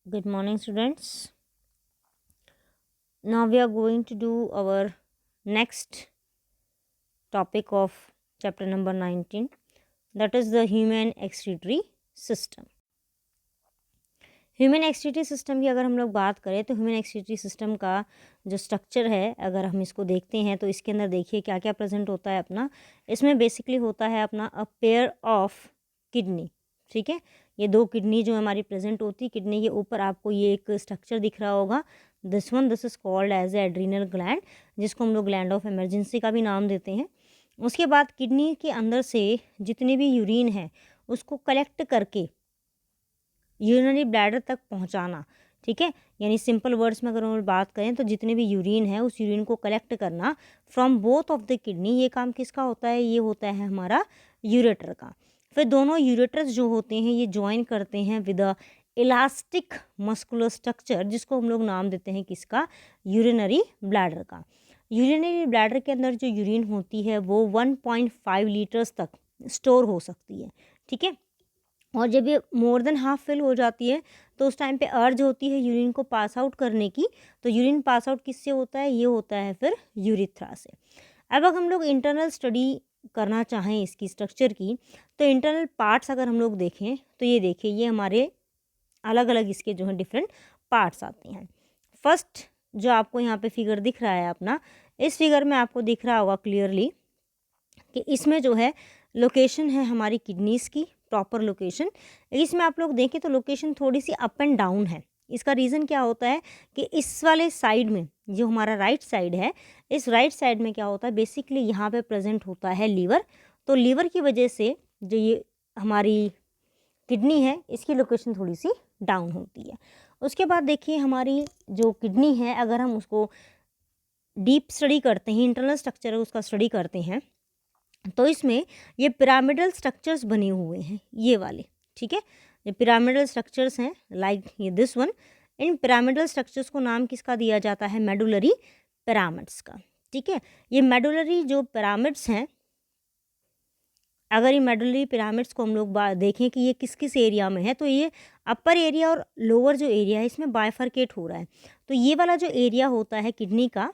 Good morning, students. Now we are going to do our next topic of chapter number 19, that is the human excretory system. Human excretory system की अगर हम लोग बात करें तो human excretory system का जो स्ट्रक्चर है, अगर हम इसको देखते हैं तो इसके अंदर देखिए क्या क्या प्रेजेंट होता है अपना। इसमें बेसिकली होता है अपना अ पेयर ऑफ किडनी, ठीक है। ये दो किडनी जो हमारी प्रेजेंट होती है, किडनी के ऊपर आपको ये एक स्ट्रक्चर दिख रहा होगा। This is called as adrenal gland, जिसको हम लोग ग्लैंड ऑफ इमरजेंसी का भी नाम देते हैं। उसके बाद किडनी के अंदर से जितनी भी यूरिन है उसको कलेक्ट करके यूरिनरी ब्लैडर तक पहुंचाना, ठीक है। यानी सिंपल वर्ड्स में अगर हम बात करें तो जितने भी यूरिन है उस यूरिन को कलेक्ट करना from both of the kidney, ये काम किसका होता है? ये होता है हमारा यूरेटर का। फिर दोनों यूरेटर्स जो होते हैं ये ज्वाइन करते हैं with a elastic muscular structure, जिसको हम लोग नाम देते हैं किसका? यूरिनरी ब्लैडर का। यूरिनरी ब्लैडर के अंदर जो यूरिन होती है वो 1.5 लीटर्स तक स्टोर हो सकती है, ठीक है। और जब ये मोर देन हाफ फिल हो जाती है तो उस टाइम पे अर्ज होती है यूरिन को पास आउट करने की। तो यूरिन पास आउट किससे होता है? ये होता है फिर यूरिथ्रा से। अब अगर हम लोग इंटरनल स्टडी करना चाहें इसकी स्ट्रक्चर की, तो इंटरनल पार्ट्स अगर हम लोग देखें तो ये देखिए, ये हमारे अलग अलग इसके जो है डिफरेंट पार्ट्स आते हैं। फर्स्ट जो आपको यहाँ पे फिगर दिख रहा है अपना, इस फिगर में आपको दिख रहा होगा क्लियरली कि इसमें जो है लोकेशन है हमारी किडनीज़ की, प्रॉपर लोकेशन। इसमें आप लोग देखें तो लोकेशन थोड़ी सी अप एंड डाउन है। इसका रीज़न क्या होता है कि इस वाले साइड में जो हमारा राइट साइड है, इस राइट साइड में क्या होता है, बेसिकली यहाँ पे प्रेजेंट होता है लीवर। तो लीवर की वजह से जो ये हमारी किडनी है इसकी लोकेशन थोड़ी सी डाउन होती है। उसके बाद देखिए हमारी जो किडनी है, अगर हम उसको डीप स्टडी करते हैं, इंटरनल स्ट्रक्चर उसका स्टडी करते हैं, तो इसमें ये पिरामिडल स्ट्रक्चर्स बने हुए हैं, ये वाले, ठीक है। ये पिरामिडल स्ट्रक्चर्स हैं लाइक ये this one. In pyramidal structures को नाम किसका दिया जाता है? मेडुलरी पिरामिड्स का, ठीक है। ये मेडुलरी जो पिरामिड्स हैं, अगर ये मेडुलरी पिरामिड्स को हम लोग देखें कि ये किस किस एरिया में है, तो ये अपर एरिया और लोअर जो एरिया है इसमें बायफर्केट हो रहा है। तो ये वाला जो एरिया होता है किडनी का,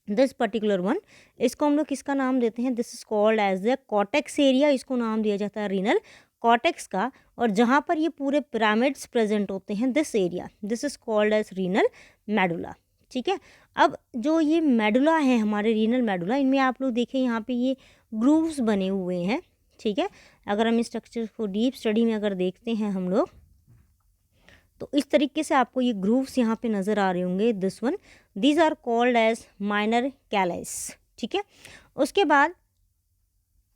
दिस पर्टिकुलर वन, इसको हम लोग किसका नाम देते हैं? This is called as the cortex area, इसको नाम दिया जाता है रीनल कॉटेक्स का। और जहाँ पर ये पूरे पिरामिड्स प्रेजेंट होते हैं, this area, this is called as renal medulla, ठीक है। अब जो ये मेडुला है हमारे रीनल मेडुला, इनमें आप लोग देखें यहाँ पे ये ग्रूव्स बने हुए हैं, ठीक है। अगर हम इस स्ट्रक्चर को डीप स्टडी में अगर देखते हैं हम लोग, तो इस तरीके से आपको ये ग्रूव्स यहाँ पे नज़र आ रहे होंगे। This one, these are called as minor calyces, ठीक है। उसके बाद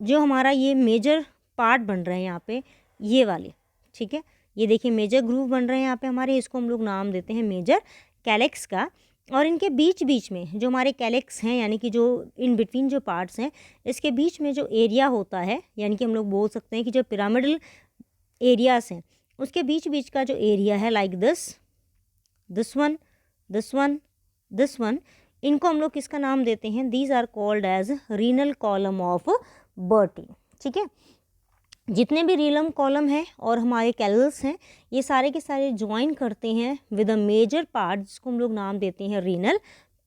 जो हमारा ये मेजर पार्ट बन रहे हैं यहाँ पे, ये वाले, ठीक है। ये देखिए मेजर ग्रूव बन रहे हैं यहाँ पे हमारे, इसको हम लोग नाम देते हैं मेजर कैलेक्स का। और इनके बीच बीच में जो हमारे कैलेक्स हैं, यानी कि जो इन बिटवीन जो पार्ट्स हैं, इसके बीच में जो एरिया होता है, यानी कि हम लोग बोल सकते हैं कि जो पिरामिडल एरियाज हैं उसके बीच बीच का जो एरिया है, like this one, this one, this one, इनको हम लोग किसका नाम देते हैं? These are called as renal column of Bertin, ठीक है। जितने भी रीनल कॉलम है और हमारे कैलस हैं, ये सारे के सारे ज्वाइन करते हैं विद अ मेजर पार्ट, जिसको हम लोग नाम देते हैं रीनल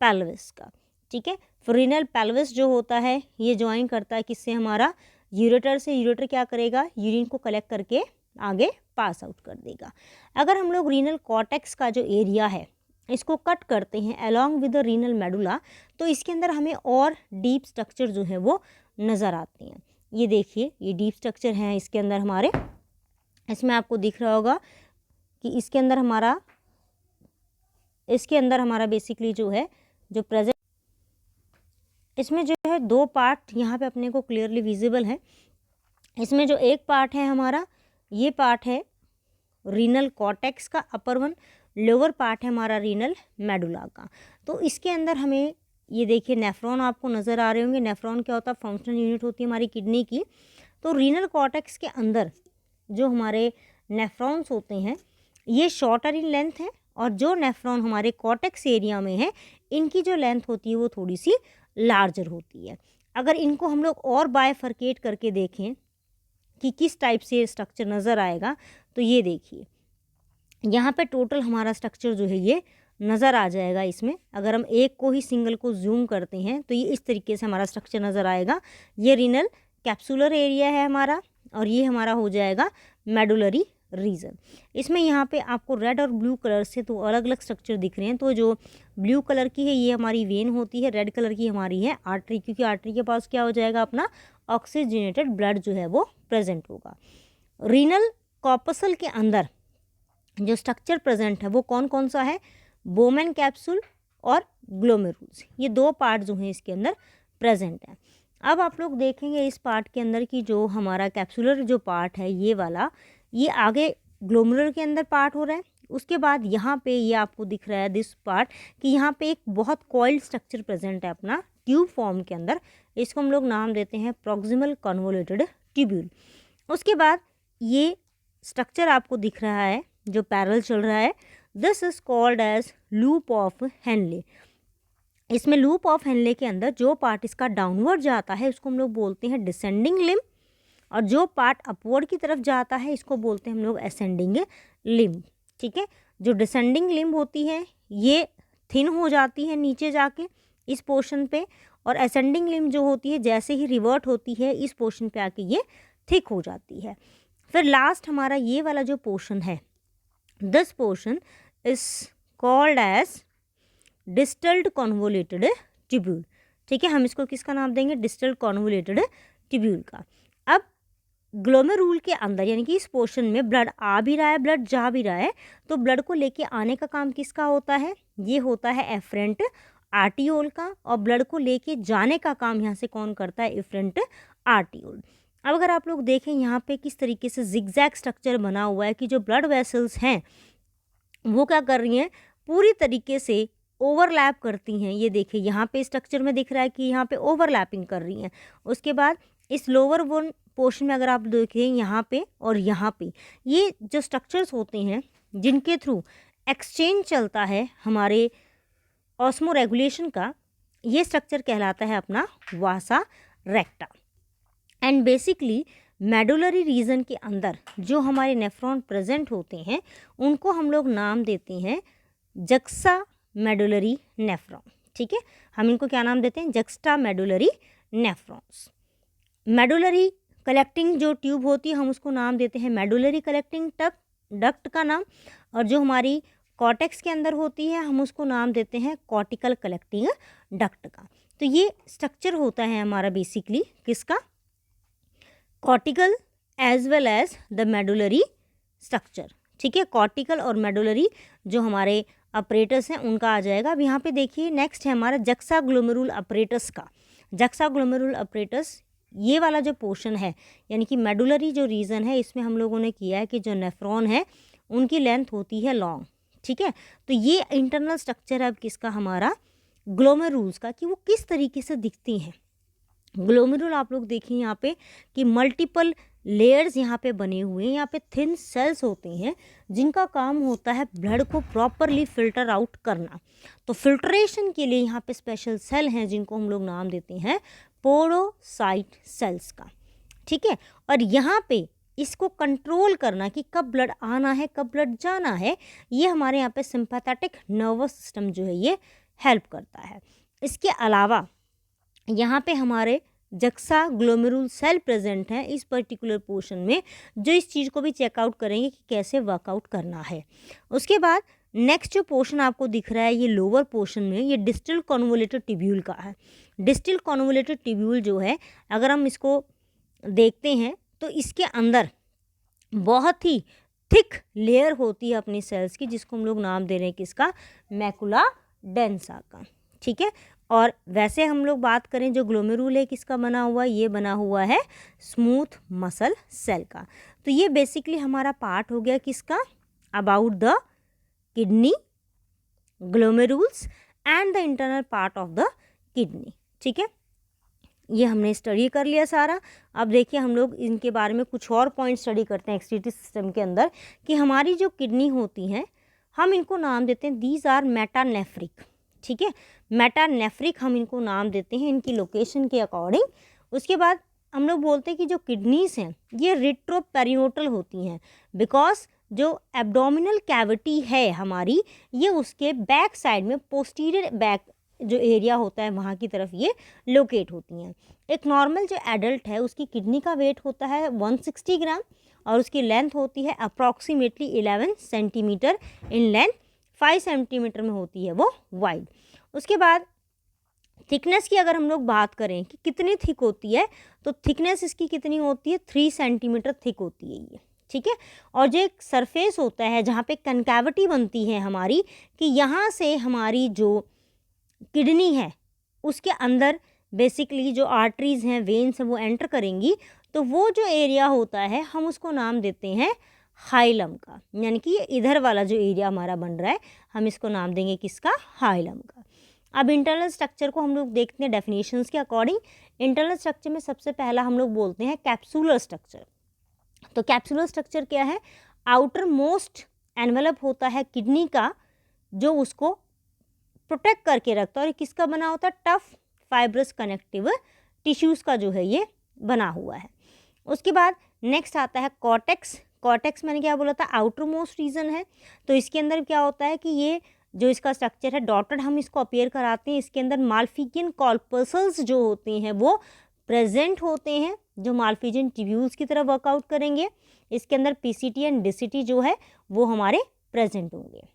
पेल्विस का, ठीक है। फिर रीनल पेल्विस जो होता है ये ज्वाइन करता है किससे? हमारा यूरेटर से। यूरेटर क्या करेगा? यूरिन को कलेक्ट करके आगे पास आउट कर देगा। अगर हम लोग रीनल कॉर्टेक्स का जो एरिया है इसको कट करते हैं along with the renal medulla, तो इसके अंदर हमें और डीप स्ट्रक्चर जो है वो नज़र आते हैं। ये देखिए ये डीप स्ट्रक्चर हैं इसके अंदर हमारे, इसमें आपको दिख रहा होगा कि इसके अंदर हमारा बेसिकली जो है जो प्रेजेंट, इसमें जो है दो पार्ट यहाँ पे अपने को क्लियरली विजिबल है। इसमें जो एक पार्ट है हमारा, ये पार्ट है रीनल कॉर्टेक्स का अपर वन, लोअर पार्ट है हमारा रीनल मेडुला का। तो इसके अंदर हमें ये देखिए नेफ्रॉन आपको नज़र आ रहे होंगे। नेफ्रॉन क्या होता है? फंक्शनल यूनिट होती है हमारी किडनी की। तो रीनल कॉर्टेक्स के अंदर जो हमारे नेफ्रॉन्स होते हैं ये शॉर्टर इन लेंथ है, और जो नेफ्रॉन हमारे कॉर्टेक्स एरिया में है इनकी जो लेंथ होती है वो थोड़ी सी लार्जर होती है। अगर इनको हम लोग और बायफर्केट करके देखें कि किस टाइप से स्ट्रक्चर नज़र आएगा, तो ये देखिए यहाँ पे टोटल हमारा स्ट्रक्चर जो है ये नज़र आ जाएगा। इसमें अगर हम एक को ही सिंगल को जूम करते हैं तो ये इस तरीके से हमारा स्ट्रक्चर नज़र आएगा। ये रीनल कैप्सुलर एरिया है हमारा, और ये हमारा हो जाएगा मेडुलरी रीजन। इसमें यहाँ पे आपको रेड और ब्लू कलर से तो अलग अलग स्ट्रक्चर दिख रहे हैं। तो जो ब्लू कलर की है ये हमारी वेन होती है, रेड कलर की हमारी है आर्टरी, क्योंकि आर्टरी के पास क्या हो जाएगा, अपना ऑक्सीजनेटेड ब्लड जो है वो प्रेजेंट होगा। रीनल कॉर्पसल के अंदर जो स्ट्रक्चर प्रेजेंट है वो कौन कौन सा है, बोमेन कैप्सूल और ग्लोमेरुल्स, ये दो पार्ट जो हैं इसके अंदर प्रेजेंट हैं। अब आप लोग देखेंगे इस पार्ट के अंदर कि जो हमारा कैप्सुलर जो पार्ट है ये वाला, ये आगे ग्लोमेरुलर के अंदर पार्ट हो रहा है। उसके बाद यहाँ पे ये आपको दिख रहा है दिस पार्ट कि यहाँ पे एक बहुत कॉइल्ड स्ट्रक्चर प्रेजेंट है अपना ट्यूब फॉर्म के अंदर। इसको हम लोग नाम देते हैं प्रॉक्सिमल कन्वोल्यूटेड ट्यूब्यूल। उसके बाद ये स्ट्रक्चर आपको दिख रहा है जो पैरेलल चल रहा है, this is called as loop of Henley. इसमें लूप ऑफ हेनले के अंदर जो पार्ट इसका डाउनवर्ड जाता है उसको हम लोग बोलते हैं डिसेंडिंग लिम्ब, और जो पार्ट अपवर्ड की तरफ जाता है इसको बोलते हैं हम लोग असेंडिंग लिम्ब। ठीक है, जो डिसेंडिंग लिम्ब होती है ये थिन हो जाती है नीचे जाके इस पोर्शन पे, और असेंडिंग लिम्ब जो होती है जैसे ही रिवर्ट होती है इस पोर्शन पे आके ये थिक हो जाती है। फिर लास्ट हमारा ये वाला जो पोर्शन है, this portion is called as distal convoluted tubule. ठीक है, हम इसको किसका नाम देंगे, डिस्टल्ड कॉन्वोल्यूटेड ट्यूब्यूल का। अब ग्लोमेरुल के अंदर यानी कि इस पोर्शन में ब्लड आ भी रहा है, ब्लड जा भी रहा है, तो ब्लड को लेके आने का काम किसका होता है, ये होता है एफरेंट आर्टियोल का, और ब्लड को लेके जाने का काम यहाँ से कौन करता है, एफरेंट आर्टियोल। अब अगर आप लोग देखें यहाँ पे किस तरीके से जिगजैग स्ट्रक्चर बना हुआ है कि जो ब्लड वेसल्स हैं वो क्या कर रही हैं, पूरी तरीके से ओवरलैप करती हैं। ये देखिए यहाँ पे स्ट्रक्चर में दिख रहा है कि यहाँ पे ओवरलैपिंग कर रही हैं। उसके बाद इस लोअर वन पोर्शन में अगर आप देखें यहाँ पे और यहाँ पे, ये जो स्ट्रक्चर्स होते हैं जिनके थ्रू एक्सचेंज चलता है हमारे ऑस्मो रेगुलेशन का, ये स्ट्रक्चर कहलाता है अपना vasa recta. And basically medullary region के अंदर जो हमारे नेफ्रॉन प्रेजेंट होते हैं उनको हम लोग नाम देते हैं जक्सा मेडुलरी नेफ्रॉन। ठीक है, हम इनको क्या नाम देते हैं, juxta medullary nephrons. Medullary collecting जो ट्यूब होती है हम उसको नाम देते हैं मेडुलरी कलेक्टिंग डक्ट का नाम, और जो हमारी कॉर्टेक्स के अंदर होती है हम उसको नाम देते हैं कॉर्टिकल कलेक्टिंग डक्ट का। तो ये स्ट्रक्चर होता है हमारा बेसिकली किसका, cortical as well as the medullary structure. ठीक है, कॉर्टिकल और मेडुलरी जो हमारे अपरेटस हैं उनका आ जाएगा। अब यहाँ पे देखिए नेक्स्ट है हमारा जक्सा ग्लोमेरुल अपरेटस का। जक्सा ग्लोमेरुल अपरेटस ये वाला जो पोर्शन है यानी कि मेडुलरी जो रीजन है, इसमें हम लोगों ने किया है कि जो नेफ्रॉन है उनकी लेंथ होती है लॉन्ग। ठीक है, तो ये इंटरनल स्ट्रक्चर है अब किसका, हमारा ग्लोमेरुल्स का, कि वो किस तरीके से दिखती हैं। ग्लोमेरुल आप लोग देखिए यहाँ पे कि मल्टीपल लेयर्स यहाँ पे बने हुए हैं, यहाँ पे थिन सेल्स होते हैं जिनका काम होता है ब्लड को प्रॉपरली फिल्टर आउट करना। तो फिल्ट्रेशन के लिए यहाँ पे स्पेशल सेल हैं जिनको हम लोग नाम देते हैं पोरोसाइट सेल्स का। ठीक है, और यहाँ पे इसको कंट्रोल करना कि कब ब्लड आना है कब ब्लड जाना है, ये हमारे यहाँ पे सिंपैथेटिक नर्वस सिस्टम जो है ये हेल्प करता है। इसके अलावा यहाँ पे हमारे जक्सा ग्लोमेरुल सेल प्रेजेंट हैं इस पर्टिकुलर पोर्शन में, जो इस चीज़ को भी चेकआउट करेंगे कि कैसे वर्कआउट करना है। उसके बाद नेक्स्ट जो पोर्शन आपको दिख रहा है ये लोअर पोर्शन में, ये डिस्टल कॉन्वोल्यूटेड ट्यूब्यूल का है। डिस्टल कॉन्वोल्यूटेड ट्यूब्यूल जो है अगर हम इसको देखते हैं तो इसके अंदर बहुत ही थिक लेयर होती है अपनी सेल्स की, जिसको हम लोग नाम दे रहे हैं किसका, मैकुला डेंसा का। ठीक है, और वैसे हम लोग बात करें जो ग्लोमेरुल है किसका बना हुआ है, ये बना हुआ है स्मूथ मसल सेल का। तो ये बेसिकली हमारा पार्ट हो गया किसका, about the kidney, glomerulus and the internal part of the kidney. ठीक है, ये हमने स्टडी कर लिया सारा। अब देखिए हम लोग इनके बारे में कुछ और पॉइंट स्टडी करते हैं एक्सक्रीटरी सिस्टम के अंदर, कि हमारी जो किडनी होती हैं हम इनको नाम देते हैं दीज आर मेटानेफ्रिक। ठीक है, मेटानेफ्रिक हम इनको नाम देते हैं इनकी लोकेशन के अकॉर्डिंग। उसके बाद हम लोग बोलते हैं कि जो किडनीज हैं ये रिट्रोपेरियोटल होती हैं बिकॉज जो एब्डोमिनल कैविटी है हमारी, ये उसके बैक साइड में पोस्टीरियर बैक जो एरिया होता है वहाँ की तरफ ये लोकेट होती हैं। एक नॉर्मल जो एडल्ट है उसकी किडनी का वेट होता है 160 ग्राम और उसकी लेंथ होती है approximately 11 centimetre in length, 5 centimetre में होती है वो वाइड। उसके बाद थिकनेस की अगर हम लोग बात करें कि कितनी थिक होती है, तो थिकनेस इसकी कितनी होती है, 3 सेंटीमीटर थिक होती है ये, ठीक है। और जो एक सरफेस होता है जहाँ पे कनकैविटी बनती है हमारी, कि यहाँ से हमारी जो किडनी है उसके अंदर बेसिकली जो आर्टरीज़ हैं, वेन्स हैं, वो एंटर करेंगी, तो वो जो एरिया होता है हम उसको नाम देते हैं हाइलम का, यानी कि ये इधर वाला जो एरिया हमारा बन रहा है हम इसको नाम देंगे किसका, हाइलम का। अब इंटरनल स्ट्रक्चर को हम लोग देखते हैं डेफिनेशंस के अकॉर्डिंग। इंटरनल स्ट्रक्चर में सबसे पहला हम लोग बोलते हैं कैप्सूलर स्ट्रक्चर। तो कैप्सूलर स्ट्रक्चर क्या है, आउटर मोस्ट एनवेलप होता है किडनी का जो उसको प्रोटेक्ट करके रखता है, और किसका बना होता है, टफ फाइब्रस कनेक्टिव टिश्यूज़ का जो है ये बना हुआ है। उसके बाद नेक्स्ट आता है कॉर्टेक्स। कॉर्टेक्स मैंने क्या बोला था, आउटर मोस्ट रीजन है। तो इसके अंदर क्या होता है कि ये जो इसका स्ट्रक्चर है डॉटेड हम इसको अपीयर कराते हैं, इसके अंदर माल्फिजियन कॉर्पसल्स जो होते हैं वो प्रेजेंट होते हैं, जो माल्फिजियन ट्यूब्यूल्स की तरह वर्कआउट करेंगे। इसके अंदर पीसीटी एंड डिसिटी जो है वो हमारे प्रेजेंट होंगे।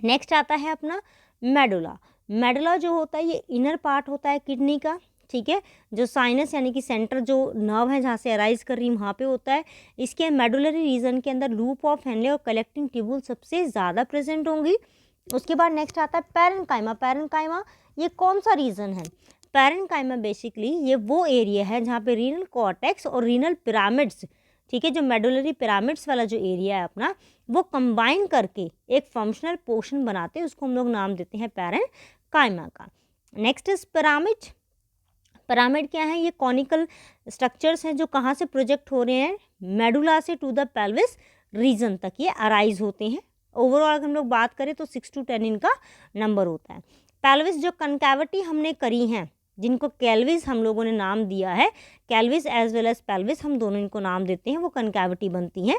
नेक्स्ट आता है अपना मेडुला। मेडुला जो होता है ये इनर पार्ट होता है किडनी का, ठीक है, जो साइनस यानी कि सेंटर जो नर्व है जहाँ से अराइज कर रही है वहाँ पे होता है। इसके मेडुलरी रीजन के अंदर लूप ऑफ हेनले और कलेक्टिंग ट्यूब्यूल सबसे ज़्यादा प्रेजेंट होंगी। उसके बाद नेक्स्ट आता है पैरेन्काइमा। पैरेन्काइमा ये कौन सा रीजन है, पैरेन्काइमा बेसिकली ये वो एरिया है जहाँ पे रीनल कॉर्टेक्स और रीनल पिरामिड्स, ठीक है, जो मेडुलरी पिरामिड्स वाला जो एरिया है अपना वो कंबाइन करके एक फंक्शनल पोर्शन बनाते हैं, उसको हम लोग नाम देते हैं पैरेन्काइमा का। Next is pyramid. पिरामिड क्या है, ये कॉनिकल स्ट्रक्चर्स हैं जो कहाँ से प्रोजेक्ट हो रहे हैं, मेडुला से टू द पेल्विस रीजन तक ये अराइज होते हैं। ओवरऑल अगर हम लोग बात करें तो 6 to 10 इनका नंबर होता है। पेल्विस जो कनकैविटी हमने करी हैं जिनको कैल्विस हम लोगों ने नाम दिया है, कैल्विस एज वेल एज पेल्विस हम दोनों इनको नाम देते हैं, वो कनकैविटी बनती हैं।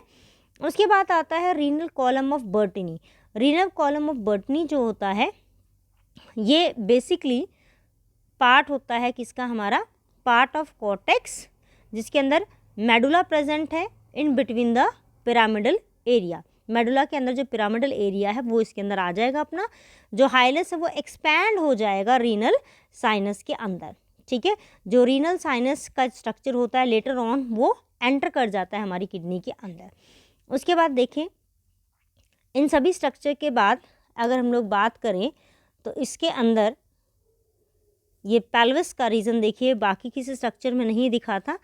उसके बाद आता है renal column of Bertini. Renal column of Bertini जो होता है ये बेसिकली पार्ट होता है किसका, हमारा पार्ट ऑफ कॉर्टेक्स, जिसके अंदर मेडुला प्रेजेंट है in between the pyramidal area. Medulla के अंदर जो पिरामिडल एरिया है वो इसके अंदर आ जाएगा अपना, जो हाइलस है वो एक्सपैंड हो जाएगा रीनल साइनस के अंदर, ठीक है। जो रीनल साइनस का स्ट्रक्चर होता है लेटर ऑन वो एंटर कर जाता है हमारी किडनी के अंदर। उसके बाद देखें इन सभी स्ट्रक्चर के बाद अगर हम लोग बात करें तो इसके अंदर ये पेल्विस का रीज़न देखिए, बाकी किसी स्ट्रक्चर में नहीं दिखा था,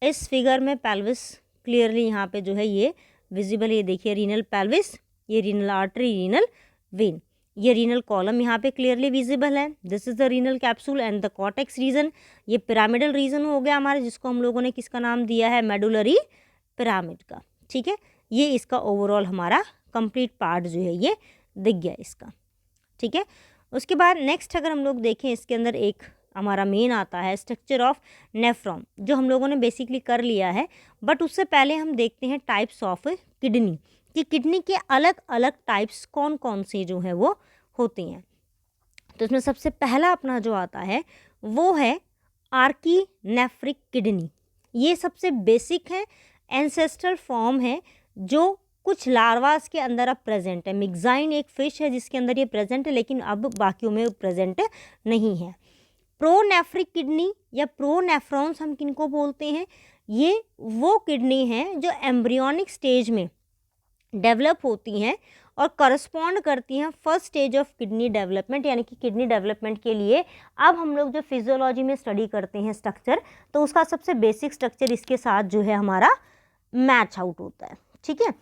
इस फिगर में पेल्विस क्लियरली यहाँ पे जो है ये विजिबल, ये देखिए रीनल पेल्विस, ये रीनल आर्टरी, रीनल वेन, ये रीनल कॉलम यहाँ पे क्लियरली विजिबल है। This is the renal capsule and the cortex region. ये पिरामिडल रीजन हो गया हमारे, जिसको हम लोगों ने किसका नाम दिया है, मेडुलरी पिरामिड का, ठीक है। ये इसका ओवरऑल हमारा कंप्लीट पार्ट जो है ये दिख गया इसका, ठीक है। उसके बाद नेक्स्ट अगर हम लोग देखें इसके अंदर एक हमारा मेन आता है स्ट्रक्चर ऑफ नेफ्रॉन, जो हम लोगों ने बेसिकली कर लिया है, बट उससे पहले हम देखते हैं टाइप्स ऑफ किडनी, कि किडनी के अलग अलग टाइप्स कौन कौन से जो है वो होती हैं। तो इसमें सबसे पहला अपना जो आता है वो है आर्कीनेफ्रिक किडनी। ये सबसे बेसिक है, एंसेस्ट्रल फॉर्म है जो कुछ लार्वास के अंदर अब प्रेजेंट है। मिक्साइन एक फिश है जिसके अंदर ये प्रेजेंट है, लेकिन अब बाकियों में प्रेजेंट नहीं है। प्रोनेफ्रिक किडनी या प्रोनेफ्रॉन्स हम किनको बोलते हैं, ये वो किडनी हैं जो एम्ब्रियोनिक स्टेज में डेवलप होती हैं और करस्पॉन्ड करती हैं first stage of kidney development, यानी कि किडनी डेवलपमेंट के लिए अब हम लोग जो फिजियोलॉजी में स्टडी करते हैं स्ट्रक्चर, तो उसका सबसे बेसिक स्ट्रक्चर इसके साथ जो है हमारा मैच आउट होता है, ठीक है।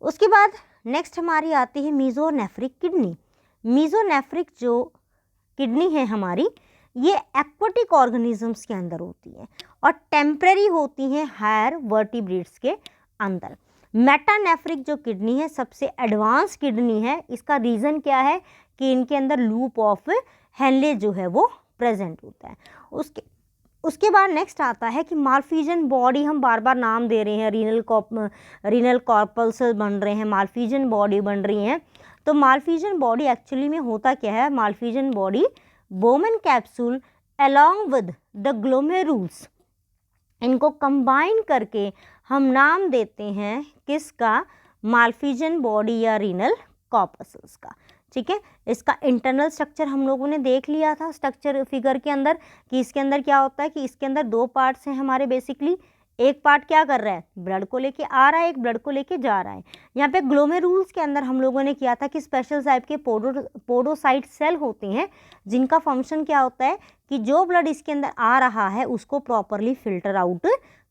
उसके बाद नेक्स्ट हमारी आती है मीजोनेफ्रिक किडनी। मीजोनेफ्रिक जो किडनी है हमारी, ये एक्वाटिक ऑर्गेनिजम्स के अंदर होती है और टेम्परेरी होती हैं हायर वर्टिब्रेट्स के अंदर। मेटानेफ्रिक जो किडनी है सबसे एडवांस किडनी है, इसका रीज़न क्या है कि इनके अंदर लूप ऑफ हेनले जो है वो प्रेजेंट होता है। उसके बाद नेक्स्ट आता है कि मालफिजन बॉडी, हम बार बार नाम दे रहे हैं, रीनल कॉर्पल्स बन रहे हैं, मालफिजन बॉडी बन रही हैं। तो मालफिजन बॉडी एक्चुअली में होता क्या है, Malpighian body Bowman capsule along with the glomerulus, इनको कंबाइन करके हम नाम देते हैं किसका, मालफिजन बॉडी या रीनल कॉर्पस्कल्स का। ठीक है, इसका इंटरनल स्ट्रक्चर हम लोगों ने देख लिया था स्ट्रक्चर फिगर के अंदर कि इसके अंदर क्या होता है कि इसके अंदर दो पार्ट्स हैं हमारे बेसिकली। एक पार्ट क्या कर रहा है, ब्लड को लेके आ रहा है, एक ब्लड को लेके जा रहा है। यहाँ पे ग्लोमेरुल्स के अंदर हम लोगों ने किया था कि स्पेशल टाइप के पोडोसाइट सेल होते हैं जिनका फंक्शन क्या होता है कि जो ब्लड इसके अंदर आ रहा है उसको प्रॉपरली फिल्टर आउट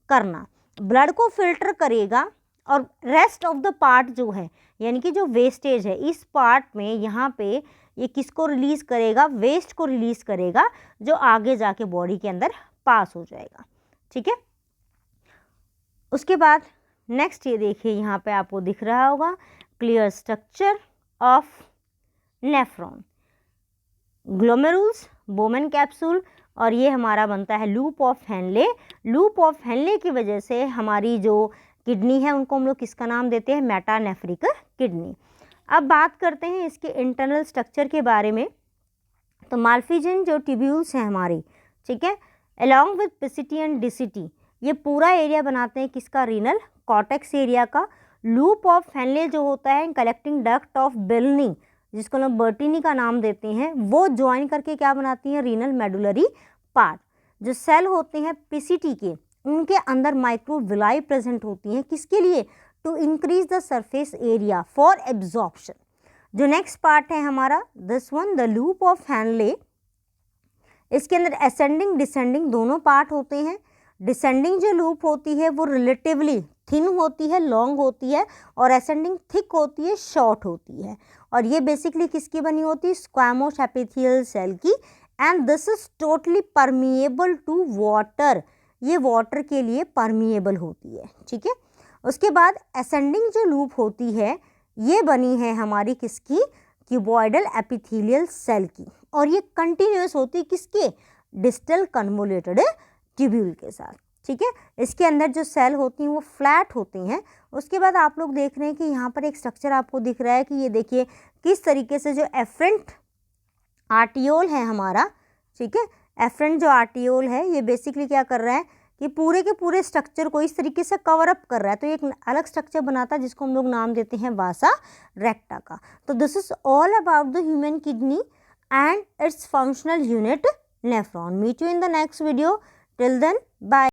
करना, ब्लड को फिल्टर करेगा और रेस्ट ऑफ द पार्ट जो है यानी कि जो वेस्टेज है इस पार्ट में यहाँ पे ये किसको रिलीज़ करेगा, वेस्ट को रिलीज़ करेगा जो आगे जाके बॉडी के अंदर पास हो जाएगा। ठीक है, उसके बाद नेक्स्ट ये देखिए यहाँ पे आपको दिख रहा होगा clear structure of nephron, glomerulus, Bowman capsule, और ये हमारा बनता है loop of Henle. Loop of Henle की वजह से हमारी जो किडनी है उनको हम लोग किसका नाम देते हैं, मेटानेफ्रिक किडनी। अब बात करते हैं इसके इंटरनल स्ट्रक्चर के बारे में। तो मालफिजन जो ट्यूब्यूल्स हैं हमारी, ठीक है, अलॉन्ग विद पिसिटी एंड डिसिटी, ये पूरा एरिया बनाते हैं किसका, रीनल कॉर्टेक्स एरिया का। लूप ऑफ हेनले जो होता है कलेक्टिंग डक्ट ऑफ बेलनी, जिसको हम बर्टिनी का नाम देते हैं, वो ज्वाइन करके क्या बनाती हैं, रीनल मेडुलरी पार्ट। जो सेल होते हैं पीसीटी के, उनके अंदर माइक्रोविलाई प्रेजेंट होती हैं, किसके लिए, to increase the surface area for absorption. जो नेक्स्ट पार्ट है हमारा this one, the loop of Henle, इसके अंदर असेंडिंग डिसेंडिंग दोनों पार्ट होते हैं। डिसेंडिंग जो लूप होती है वो रिलेटिवली थिन होती है, लॉन्ग होती है, और असेंडिंग थिक होती है, शॉर्ट होती है। और ये बेसिकली किसकी बनी होती है, स्क्वैमोस एपिथेलियल सेल की। And this is totally permeable to water, ये वाटर के लिए परमिएबल होती है। ठीक है, उसके बाद असेंडिंग जो लूप होती है ये बनी है हमारी किसकी, क्यूबॉइडल एपिथेलियल सेल की, और ये कंटिन्यूस होती है किसके, डिस्टल कन्वोल्यूटेड ट्यूब्यूल के साथ। ठीक है, इसके अंदर जो सेल होती हैं वो फ्लैट होती हैं। उसके बाद आप लोग देख रहे हैं कि यहाँ पर एक स्ट्रक्चर आपको दिख रहा है कि ये देखिए किस तरीके से जो एफरेंट आर्टियोल है हमारा, ठीक है, एफरेंट जो आर्टियोल है ये बेसिकली क्या कर रहा है कि पूरे के पूरे स्ट्रक्चर को इस तरीके से कवर अप कर रहा है। तो एक अलग स्ट्रक्चर बनाता है जिसको हम लोग नाम देते हैं वासा रेक्टा का। तो this is all about the human kidney and its functional unit nephron. Meet you in the next video. Till then, bye.